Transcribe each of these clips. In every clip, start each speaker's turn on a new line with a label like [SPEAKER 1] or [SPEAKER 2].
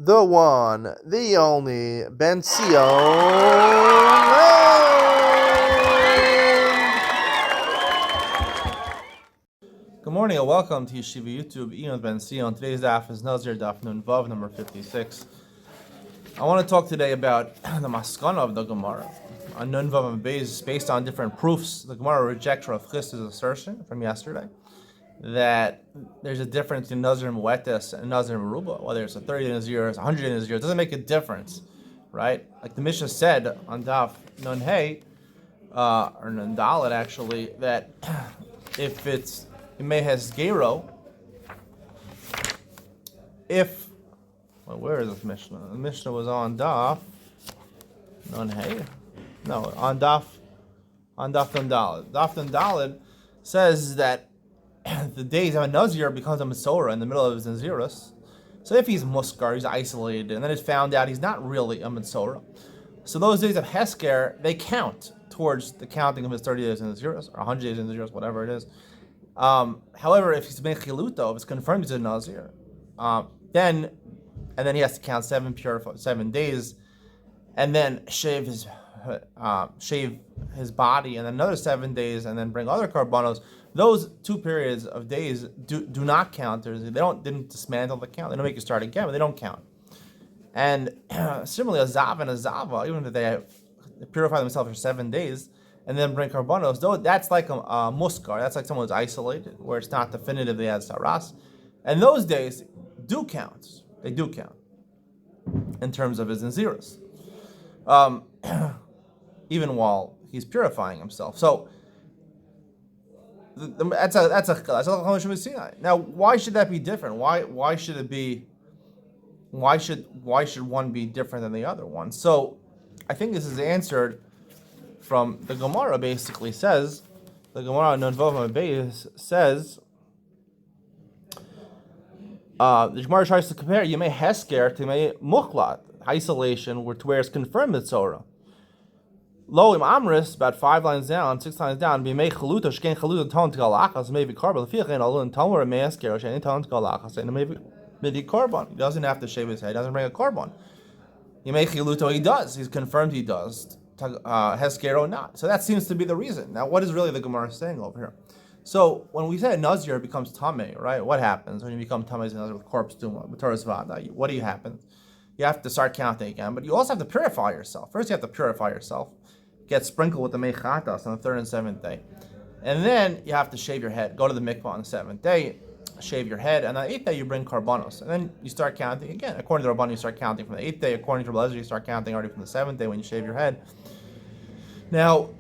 [SPEAKER 1] the one, the only, Benzion. Good morning and welcome to Yeshiva YouTube, Iyun with Benzion. Today's daf is Nazir daf Nun Vav number 56. I want to talk today about the maskana of the Gemara. On Nun Vav and Beis, based on different proofs, the Gemara rejects Rav Chisda's assertion from yesterday that there's a difference in Nazir Muetes and Nazir Meruba, whether it's a 30 Nazir or 100 Nazir, it doesn't make a difference, right? Like the Mishnah said on Daf Nun Hey, or Nun Dalet actually, that if it's Imei has Gero, where is this Mishnah? The Mishnah was on Daf Nun Hey? No, on Daf Nun Dalet. Daf Nun Dalet says that the days of a Nazir becomes a Mesorah in the middle of his Nazirus. So if he's Muskar, he's isolated, and then it's found out he's not really a Mesorah. So those days of Hesker, they count towards the counting of his 30 days in Nazirus, or 100 days in Nazirus, whatever it is. However, if he's Ben Chiluto, if it's confirmed he's a Nazir, then he has to count 7 days, and then shave his body, and then another 7 days, and then bring other karbanos. Those 2 periods of days do not count. They didn't dismantle the count. They don't make you start again, but they don't count. And similarly, a zav and a zava, even if they purify themselves for 7 days and then bring karbanos, though that's like a muskar. That's like someone who's isolated, where it's not definitive they had saras. And those days do count. They do count in terms of his nazirus, even while he's purifying himself. So that's a Sinai. Now, why should that be different? Why should it be? Why should one be different than the other one? So, I think this is answered from the Gemara. Basically, says the Gemara Nun Vav Beis says the Gemara tries to compare Yemei Hesker to Yemei Muchlat, isolation, to where it's confirmed Mitzorah. Lo im Amris, about 5 lines down, 6 lines down, B'mei Chaluta, Shkein Chaluta, Ton Tgalachas, maybe Karban, Lefiach, and Alun, Talmud, Me'esker, Shein Ton Tgalachas, and maybe Karban. He doesn't have to shave his head, he doesn't bring a Karban. Yemei Chaluta, he does, he's confirmed he does, Hesker or not. So that seems to be the reason. Now, what is really the Gemara saying over here? So, when we say Nazir becomes Tameh, right, what happens when you become Tameh Nazir with corpse Duma, with Torah's Vada? What do you happen? You have to start counting again, but you also have to purify yourself. First, you have to purify yourself. Get sprinkled with the mechatas on the 3rd and 7th day. And then you have to shave your head. Go to the mikvah on the 7th day, shave your head, and on the 8th day you bring karbanos. And then you start counting again. According to the Rabban, you start counting from the 8th day. According to Rabbi, you start counting already from the 7th day when you shave your head. Now,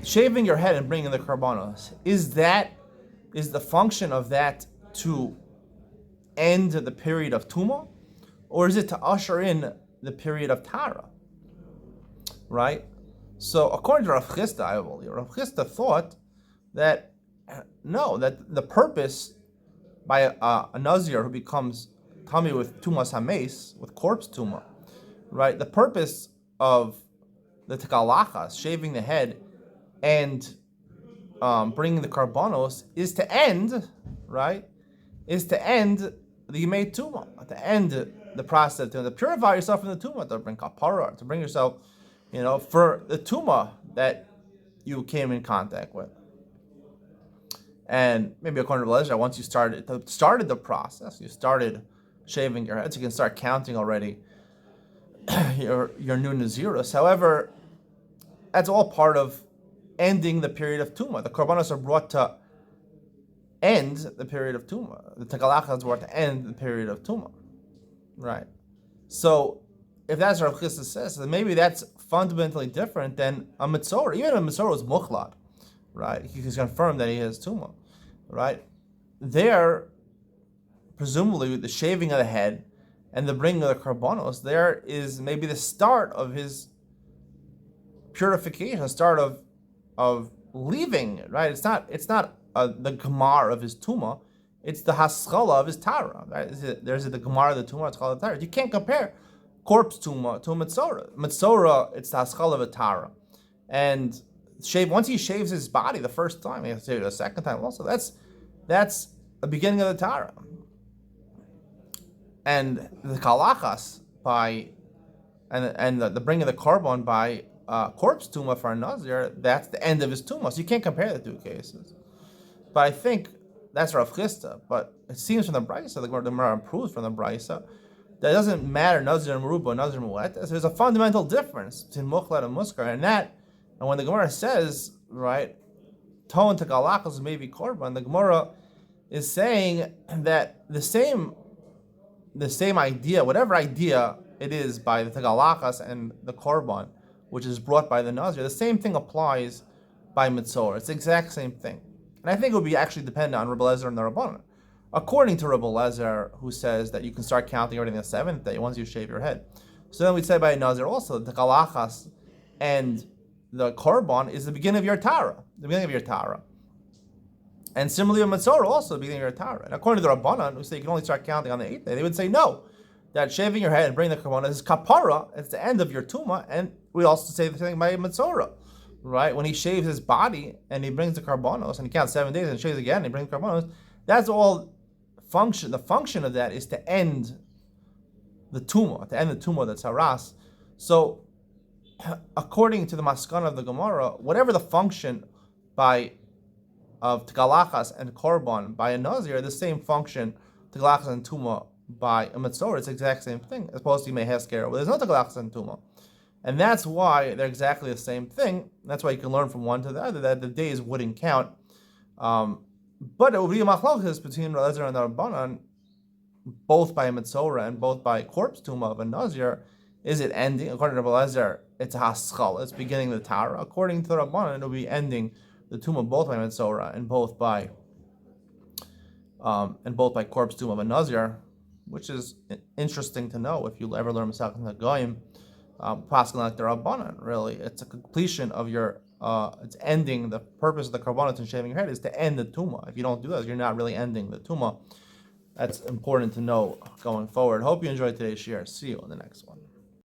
[SPEAKER 1] shaving your head and bringing the karbanos, is the function of that to end the period of Tumah? Or is it to usher in the period of Tara? Right? So according to Rav Chisda, I believe, Rav Chisda thought that no, that the purpose by a Nazir who becomes Tami with Tumas Hames, with corpse Tumah, right? The purpose of the Tekalachas, shaving the head, and bringing the karbanos is to end, right? Is to end the Yemei Tumah, to end the process, to purify yourself from the Tumah, to bring kapara, to bring yourself, for the Tumah that you came in contact with. And maybe according to Belezra, once you started the process, you started shaving your head, so you can start counting already your new Nazirus. However, that's all part of ending the period of Tumah. The Korbanos are brought to end the period of Tumah. The Tekalachas are brought to end the period of Tumah. Right. So, if that's what Rav Chisda says, then maybe that's fundamentally different than a Metzorah. Even a Metzorah is Muchlat, right? He's confirmed that he has Tumah, right? There, presumably, the shaving of the head and the bringing of the Karbanos, there is maybe the start of his purification, the start of leaving, right? It's not the Gemar of his Tumah, it's the Haskalah of his Tara, right? There's the Gemar of the Tumah, it's called the Tara. You can't compare corpse Tumah to Metzorah. Metzorah, it's the Haskalah of a Tara. And once he shaves his body the first time, he has to shave it a second time also. That's the beginning of the Tara. and the kalachas by and the bringing the korban by corpse tuma for a nazir, that's the end of his tuma. So you can't compare the two cases. But I think that's Rav Chisda. But it seems from the Brisa, the Gemara improves from the Brisa, that it doesn't matter Nazir Meruba, Nazir Mu'et. There's a fundamental difference between Mukhlat and Muskar, and when the Gemara says, right, Ton to Galachas maybe Korban, the Gemara is saying that the same idea, whatever idea it is by the Tegalachas and the Korban, which is brought by the Nazir, the same thing applies by Mitzor. It's the exact same thing. And I think it would be actually dependent on Rebbe Lezer and the Rabbanan. According to Rebbe Lezer, who says that you can start counting already on the seventh day once you shave your head. So then we'd say by Nazir also, the Tegalachas and the Korban is the beginning of your Tara, And similarly, a Mitzorah also the beginning of your Tara. And according to the Rabbanan, who say you can only start counting on the eighth day, they would say no, that shaving your head and bringing the Korban is kapara, it's the end of your Tuma, and we also say the thing by Mitzorah, right? When he shaves his body and he brings the Karbanos, and he counts 7 days and shaves again and he brings the Karbanos, that's all function. The function of that is to end the Tuma, that's Haras. So, according to the Maskana of the Gemara, whatever the function of Tegalachas and Korban by a Nazir, the same function, Tegalachas and Tuma by a Mitzorah, it's the exact same thing, as opposed to Yimei Hesker, where there's no Tegalachas and Tuma. And that's why they're exactly the same thing. That's why you can learn from one to the other, that the days wouldn't count. But it would be a machlokes between Lezer and the Rabbanan, both by a Mitzorah and both by corpse Tuma of a Nazir. Is it ending? According to Lezer, it's a haschal, it's beginning the Tara. According to the Rabbanan, it will be ending the Tuma both by Mitzorah and both by corpse Tuma of a Nazir, which is interesting to know if you ever learn Masachet Hagoyim, passing like the Rabbanan. Really, it's a completion of your. It's ending the purpose of the Karbanos and shaving your head is to end the Tuma. If you don't do that, you're not really ending the Tuma. That's important to know going forward. Hope you enjoyed today's share. See you on the next one.